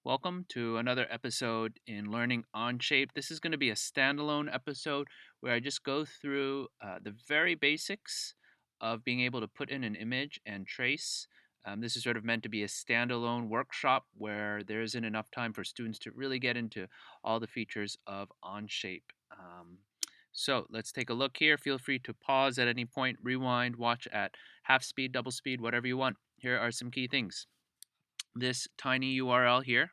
Welcome to another episode in Learning Onshape. This is going to be a standalone episode where I just go through the very basics of being able to put in an image and trace. This is sort of meant to be a standalone workshop where there isn't enough time for students to really get into all the features of Onshape. So let's take a look here. Feel free to pause at any point, rewind, watch at half speed, double speed, whatever you want. Here are some key things. This tiny URL here,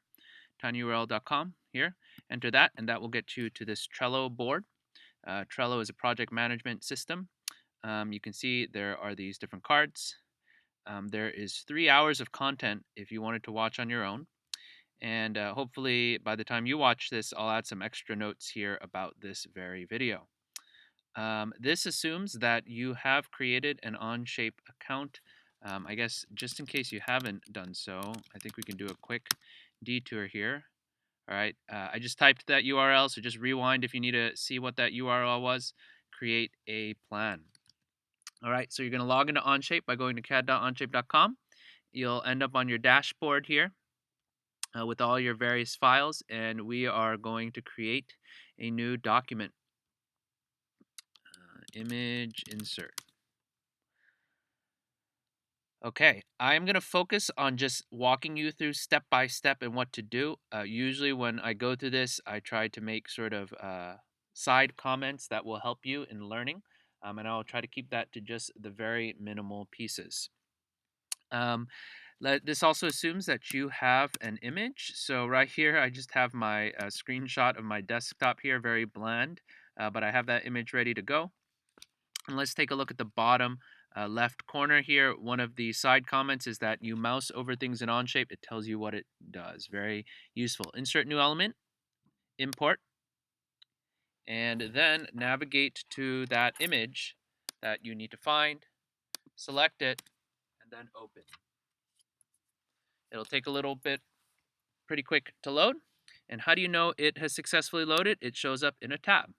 tinyurl.com here. Enter that, and that will get you to this Trello board. Trello is a project management system. You can see there are these different cards. There is 3 hours of content if you wanted to watch on your own. And hopefully by the time you watch this, I'll add some extra notes here about this very video. This assumes that you have created an Onshape account. I guess just in case you haven't done so, I think we can do a quick detour here. All right, I just typed that URL, so just rewind if you need to see what that URL was. Create a plan. All right, so you're going to log into Onshape by going to cad.onshape.com. You'll end up on your dashboard here with all your various files, and we are going to create a new document. Image insert. Okay, I'm going to focus on just walking you through step by step and what to do. Usually when I go through this, I try to make sort of side comments that will help you in learning, and I'll try to keep that to just the very minimal pieces. This also assumes that you have an image. So right here, I just have my screenshot of my desktop here, very bland, but I have that image ready to go. And let's take a look at the bottom left corner here. One of the side comments is that you mouse over things in Onshape. It tells you what it does. Very useful. Insert new element, import, and then navigate to that image that you need to find, select it, and then open. It'll take a little bit, pretty quick to load. And how do you know it has successfully loaded? It shows up in a tab.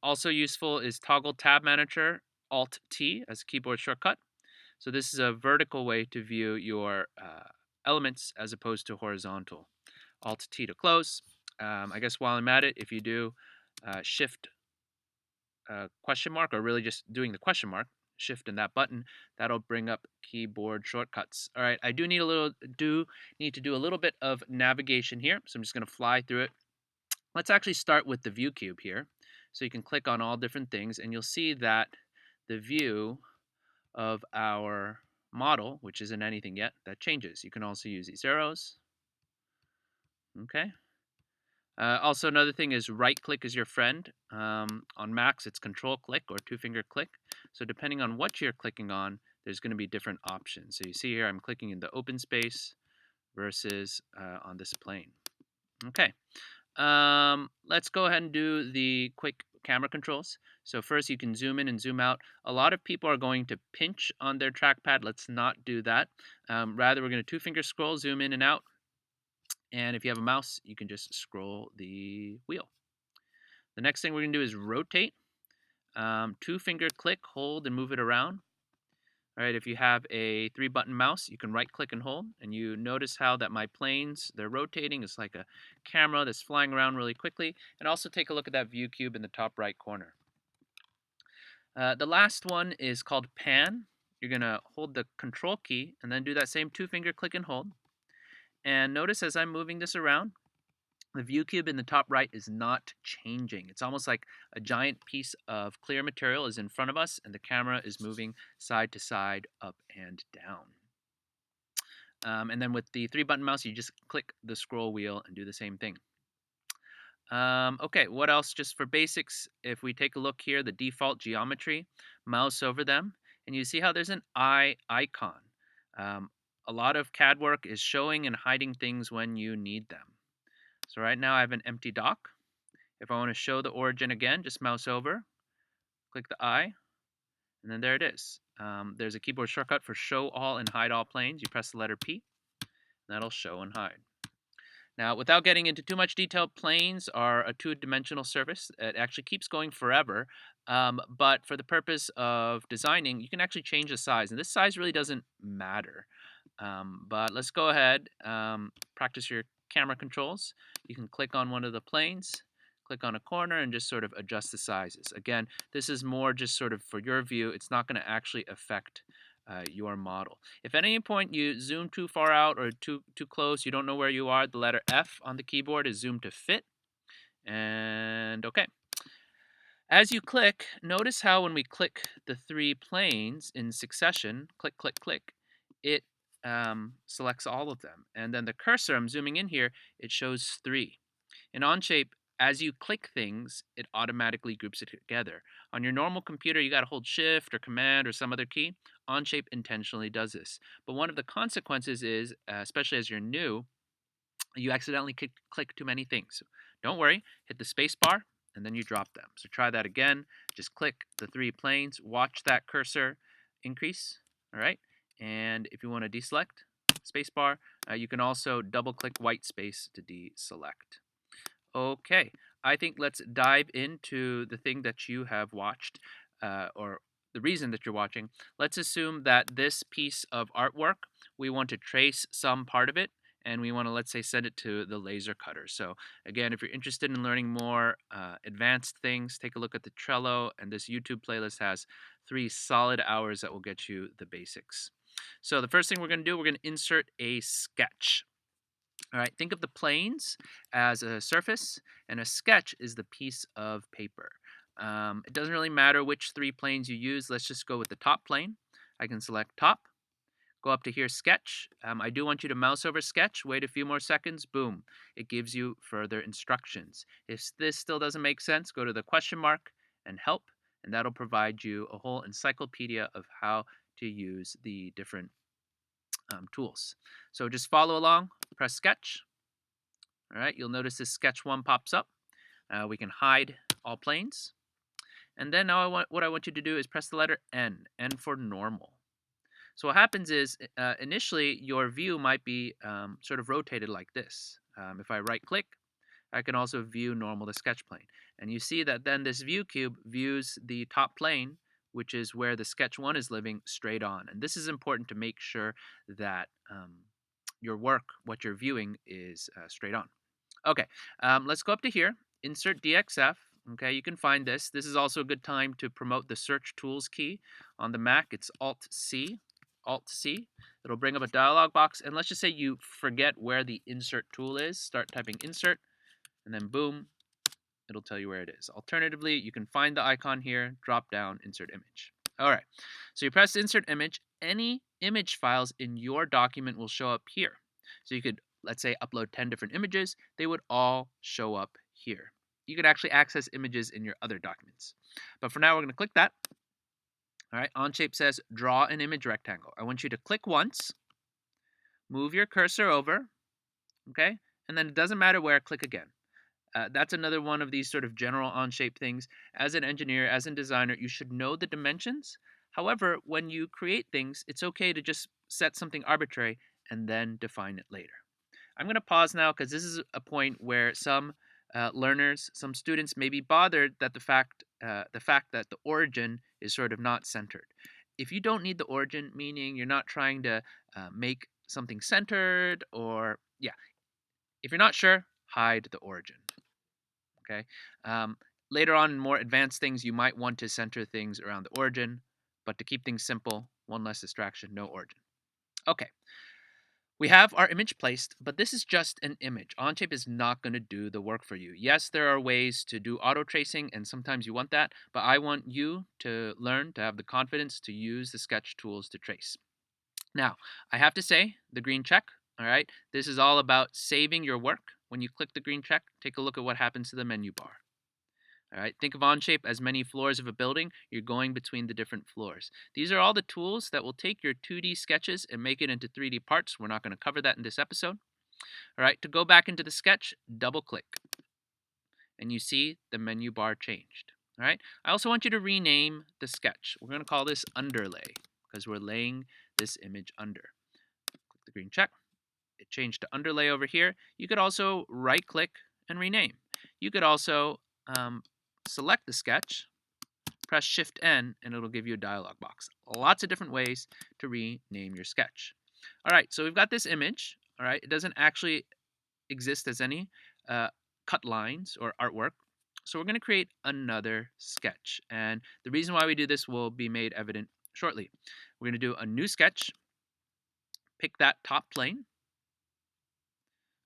Also useful is toggle tab manager, Alt-T as a keyboard shortcut. So this is a vertical way to view your elements as opposed to horizontal. Alt-T to close. I guess while I'm at it, if you do Shift question mark, or really just doing the question mark, Shift and that button, that'll bring up keyboard shortcuts. All right, I do need to do a little bit of navigation here, so I'm just going to fly through it. Let's actually start with the view cube here. So you can click on all different things, and you'll see that the view of our model, which isn't anything yet, that changes. You can also use these arrows. Okay. Also, another thing is right click is your friend. On Macs, it's control click or two-finger click. So depending on what you're clicking on, there's going to be different options. So you see here, I'm clicking in the open space versus on this plane. Okay. Let's go ahead and do the quick camera controls. So first you can zoom in and zoom out. A lot of people are going to pinch on their trackpad. Let's not do that. Rather, we're going to two-finger scroll, zoom in and out. And if you have a mouse, you can just scroll the wheel. The next thing we're going to do is rotate. Two-finger click, hold, and move it around. All right, if you have a 3-button mouse, you can right-click and hold, and you notice how that my planes, they're rotating. It's like a camera that's flying around really quickly. And also take a look at that view cube in the top right corner. The last one is called pan. You're going to hold the control key and then do that same two-finger click and hold. And notice as I'm moving this around, the view cube in the top right is not changing. It's almost like a giant piece of clear material is in front of us, and the camera is moving side to side, up and down. And then with the 3-button mouse, you just click the scroll wheel and do the same thing. Okay, what else? Just for basics, if we take a look here, the default geometry, mouse over them, and you see how there's an eye icon. A lot of CAD work is showing and hiding things when you need them. So right now I have an empty dock. If I want to show the origin again, just mouse over, click the eye, and then there it is. There's a keyboard shortcut for show all and hide all planes. You press the letter P, and that'll show and hide. Now, without getting into too much detail, planes are a two-dimensional surface. It actually keeps going forever, but for the purpose of designing, you can actually change the size, and this size really doesn't matter. But let's go ahead, practice your camera controls. You can click on one of the planes, click on a corner, and just sort of adjust the sizes. Again, this is more just sort of for your view. It's not going to actually affect your model. If at any point you zoom too far out or too close, you don't know where you are, the letter F on the keyboard is zoom to fit. And okay. As you click, notice how when we click the 3 planes in succession, click, click, click, it selects all of them. And then the cursor, I'm zooming in here, it shows 3. In Onshape, as you click things, it automatically groups it together. On your normal computer, you got to hold Shift or Command or some other key. Onshape intentionally does this. But one of the consequences is, especially as you're new, you accidentally click too many things. Don't worry, hit the space bar and then you drop them. So try that again. Just click the 3 planes, watch that cursor increase, all right? And if you want to deselect, space bar, you can also double click white space to deselect. Okay, I think let's dive into the thing that you have watched, or the reason that you're watching. Let's assume that this piece of artwork, we want to trace some part of it, and we want to, let's say, send it to the laser cutter. So again, if you're interested in learning more advanced things, take a look at the Trello, and this YouTube playlist has 3 solid hours that will get you the basics. So the first thing we're going to do, we're going to insert a sketch. All right, think of the planes as a surface, and a sketch is the piece of paper. It doesn't really matter which 3 planes you use. Let's just go with the top plane. I can select top, go up to here, sketch. I do want you to mouse over sketch, wait a few more seconds, boom. It gives you further instructions. If this still doesn't make sense, go to the question mark and help, and that'll provide you a whole encyclopedia of how to use the different tools. So just follow along, press sketch. All right, you'll notice this sketch 1 pops up. We can hide all planes. And then now what I want you to do is press the letter N, N for normal. So what happens is initially your view might be sort of rotated like this. If I right click, I can also view normal to sketch plane. And you see that then this view cube views the top plane, which is where the sketch 1 is living, straight on. And this is important to make sure that your work, what you're viewing, is straight on. Okay, let's go up to here, insert DXF. Okay, you can find this. This is also a good time to promote the search tools key. On the Mac, it's Alt-C. Alt-C. It'll bring up a dialog box. And let's just say you forget where the insert tool is. Start typing insert, and then boom, it'll tell you where it is. Alternatively, you can find the icon here, drop down, insert image. All right, so you press insert image. Any image files in your document will show up here. So you could, let's say, upload 10 different images. They would all show up here. You could actually access images in your other documents. But for now, we're going to click that. All right, Onshape says draw an image rectangle. I want you to click once, move your cursor over, okay? And then it doesn't matter where, click again. That's another one of these sort of general Onshape things. As an engineer, as a designer, you should know the dimensions. However, when you create things, it's okay to just set something arbitrary and then define it later. I'm going to pause now because this is a point where some learners, some students may be bothered that the fact that the origin is sort of not centered. If you don't need the origin, meaning you're not trying to make something centered, or if you're not sure, hide the origin. Okay. Later on in more advanced things, you might want to center things around the origin, but to keep things simple, one less distraction, no origin. Okay. We have our image placed, but this is just an image. Onshape is not going to do the work for you. Yes, there are ways to do auto tracing, and sometimes you want that, but I want you to learn to have the confidence to use the sketch tools to trace. Now, I have to say, the green check, all right, this is all about saving your work. When you click the green check, take a look at what happens to the menu bar. All right, think of Onshape as many floors of a building. You're going between the different floors. These are all the tools that will take your 2D sketches and make it into 3D parts. We're not going to cover that in this episode. All right, to go back into the sketch, double click. And you see the menu bar changed. All right, I also want you to rename the sketch. We're going to call this underlay because we're laying this image under. Click the green check. It changed to underlay over here. You could also right click and rename. You could also select the sketch, press Shift N, and it'll give you a dialog box. Lots of different ways to rename your sketch. All right, so we've got this image. All right, it doesn't actually exist as any uh, cut lines or artwork. So we're going to create another sketch. And the reason why we do this will be made evident shortly. We're going to do a new sketch, pick that top plane.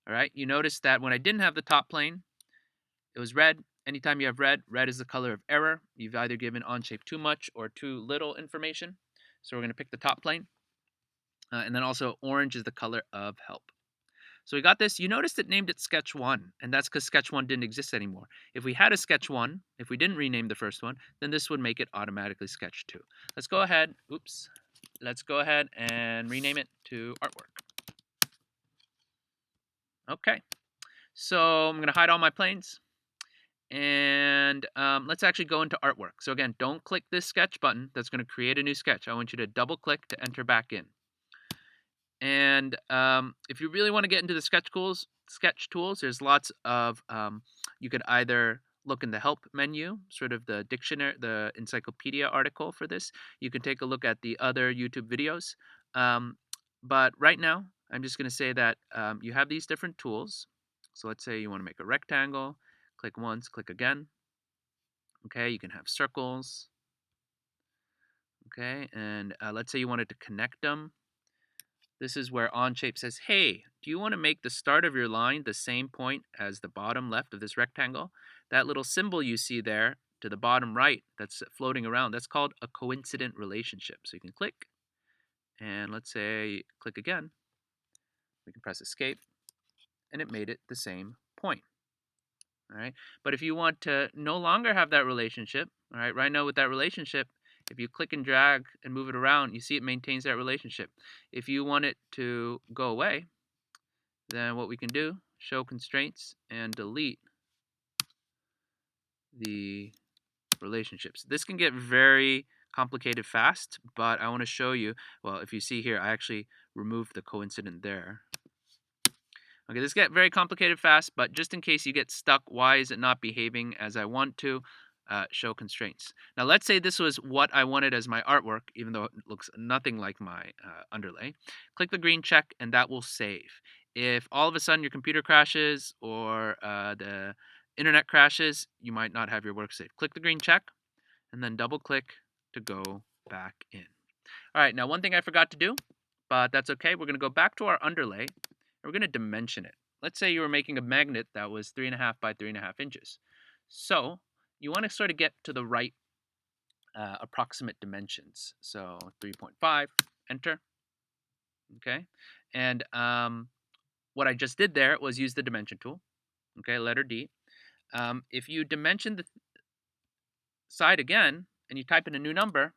All right, you notice that when I didn't have the top plane, it was red. Anytime you have red, red is the color of error. You've either given Onshape too much or too little information. So we're going to pick the top plane. And then also orange is the color of help. So we got this. You noticed it named it Sketch 1, and that's because Sketch 1 didn't exist anymore. If we had a Sketch 1, if we didn't rename the first one, then this would make it automatically Sketch 2. Let's go ahead, let's go ahead and rename it to Artwork. Okay, so I'm going to hide all my planes, and let's actually go into Artwork. So again, don't click this Sketch button. That's going to create a new sketch. I want you to double click to enter back in. And if you really want to get into the sketch tools, there's lots of, you could either look in the help menu, sort of the dictionary, the encyclopedia article for this. You can take a look at the other YouTube videos. But right now, I'm just going to say that you have these different tools. So let's say you want to make a rectangle, click once, click again. Okay, you can have circles. Okay, and let's say you wanted to connect them. This is where Onshape says, hey, do you want to make the start of your line the same point as the bottom left of this rectangle? That little symbol you see there to the bottom right that's floating around, that's called a coincident relationship. So you can click, and let's say click again. We can press escape, and it made it the same point. All right. But if you want to no longer have that relationship, all right, right now with that relationship, if you click and drag and move it around, you see it maintains that relationship. If you want it to go away, then what we can do, show constraints and delete the relationships. This can get very complicated fast, but I want to show you, well, if you see here, I actually removed the coincident there. Okay, this gets very complicated fast, but just in case you get stuck, why is it not behaving as I want to? Show constraints. Now, let's say this was what I wanted as my artwork, even though it looks nothing like my underlay. Click the green check, and that will save. If all of a sudden your computer crashes or the internet crashes, you might not have your work saved. Click the green check, and then double click to go back in. All right, now one thing I forgot to do, but that's okay. We're going to go back to our underlay, and we're going to dimension it. Let's say you were making a magnet that was 3.5 by 3.5 inches. So you want to sort of get to the right approximate dimensions. So 3.5, enter. Okay, and what I just did there was use the dimension tool. Okay, letter D. If you dimension the side again and you type in a new number,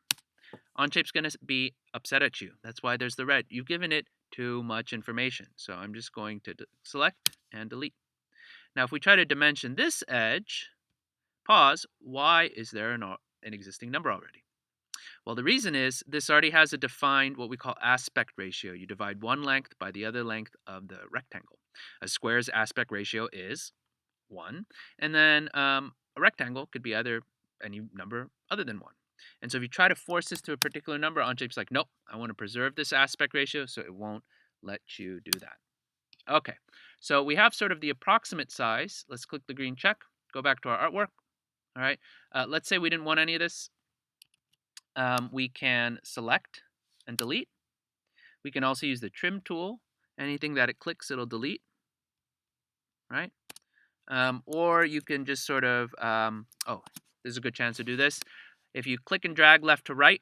Onshape's going to be upset at you. That's why there's the red. You've given it too much information. So I'm just going to select and delete. Now, if we try to dimension this edge, pause, why is there an existing number already? Well, the reason is this already has a defined what we call aspect ratio. You divide one length by the other length of the rectangle. A square's aspect ratio is 1. And then a rectangle could be either any number other than 1. And so if you try to force this to a particular number, Onshape's like, nope, I want to preserve this aspect ratio, so it won't let you do that. Okay, so we have sort of the approximate size. Let's click the green check, go back to our artwork. All right, let's say we didn't want any of this. We can select and delete. We can also use the trim tool. Anything that it clicks, it'll delete. Right? Or you can just sort of, there's a good chance to do this. If you click and drag left to right,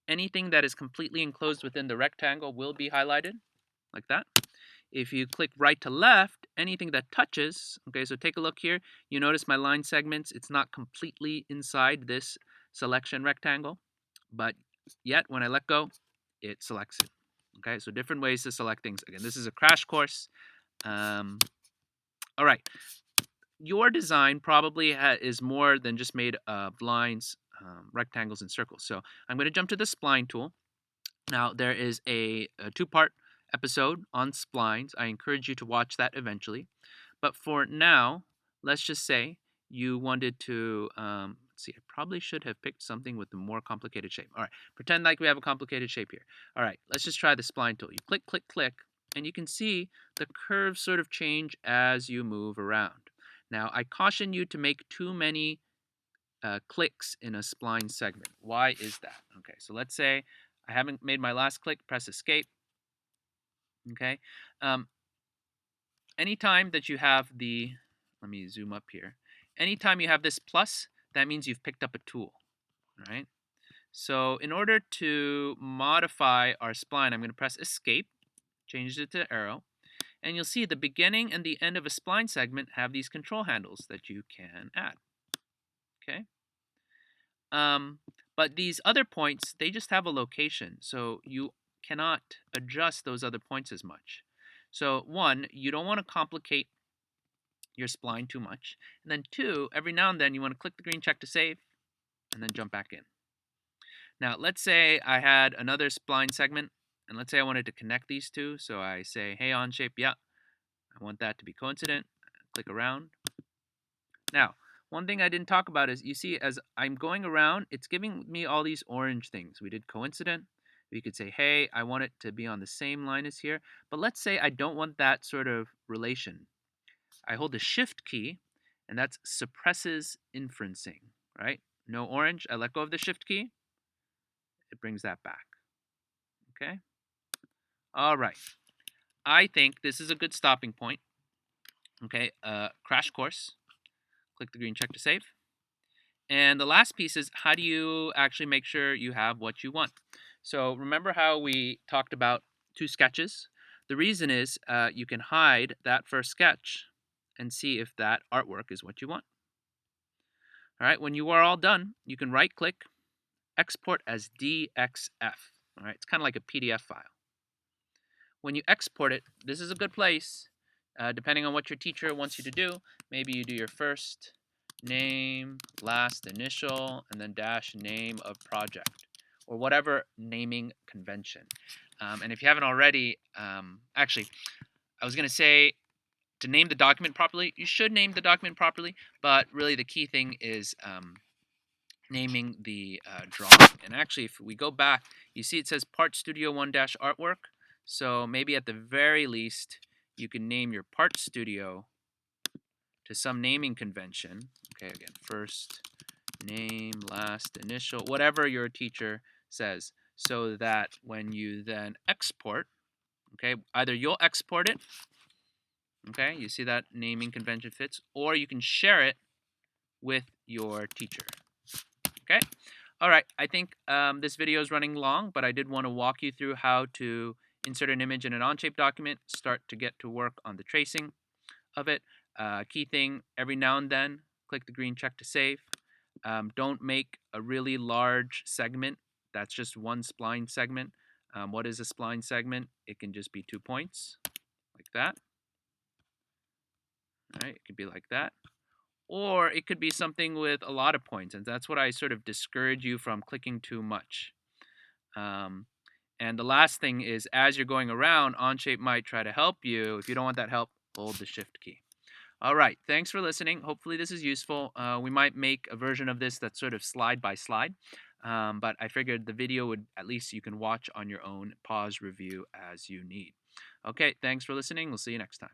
anything that is completely enclosed within the rectangle will be highlighted, like that. If you click right to left, anything that touches, okay, so take a look here. You notice my line segments, it's not completely inside this selection rectangle, but yet when I let go, it selects it. Okay, so different ways to select things. Again, this is a crash course. All right. Your design probably is more than just made of lines, rectangles, and circles. So I'm going to jump to the spline tool. Now, there is a two-part episode on splines. I encourage you to watch that eventually. But for now, let's just say you wanted to Let's see, I probably should have picked something with a more complicated shape. All right, pretend like we have a complicated shape here. All right, let's just try the spline tool. You click, click, click, and you can see the curves sort of change as you move around. Now, I caution you to make too many clicks in a spline segment. Why is that? Okay, so let's say I haven't made my last click, press escape. Okay, anytime that you have the, let me zoom up here. Anytime you have this plus, that means you've picked up a tool, all right? So in order to modify our spline, I'm going to press escape, change it to arrow, and you'll see the beginning and the end of a spline segment have these control handles that you can add, okay? But these other points, they just have a location, so you cannot adjust those other points as much. So one, you don't want to complicate your spline too much. And then two, every now and then you want to click the green check to save and then jump back in. Now, let's say I had another spline segment, and let's say I wanted to connect these two. So I say, hey, Onshape, yeah, I want that to be coincident. Click around. Now, one thing I didn't talk about is you see as I'm going around, it's giving me all these orange things. We did coincident. We could say, hey, I want it to be on the same line as here. But let's say I don't want that sort of relation. I hold the shift key, and that suppresses inferencing, right? No orange, I let go of the shift key, it brings that back, okay? All right, I think this is a good stopping point, okay? Crash course, click the green check to save. And the last piece is how do you actually make sure you have what you want? So remember how we talked about two sketches? The reason is you can hide that first sketch and see if that artwork is what you want. All right, when you are all done, you can right click, export as DXF. All right, it's kind of like a PDF file. When you export it, this is a good place, depending on what your teacher wants you to do. Maybe you do your first name, last initial, and then dash name of project, or whatever naming convention. And if you haven't already, actually, I was going to say to name the document properly, you should name the document properly, but really the key thing is naming the drawing. And actually, if we go back, you see it says Part Studio 1-Artwork. So maybe at the very least, you can name your Part Studio to some naming convention. Okay, again, first name, last initial, whatever your teacher says, so that when you then export, okay, either you'll export it, okay, you see that naming convention fits, or you can share it with your teacher. Okay, all right, I think this video is running long, but I did want to walk you through how to insert an image in an Onshape document, start to get to work on the tracing of it. Key thing, every now and then, click the green check to save. Don't make a really large segment. That's just one spline segment. What is a spline segment? It can just be 2 points, like that. All right, it could be like that. Or it could be something with a lot of points, and that's what I sort of discourage you from clicking too much. And the last thing is, as you're going around, Onshape might try to help you. If you don't want that help, hold the shift key. All right, thanks for listening. Hopefully this is useful. We might make a version of this that's sort of slide by slide, but I figured the video would, at least you can watch on your own, pause, review as you need. Okay, thanks for listening. We'll see you next time.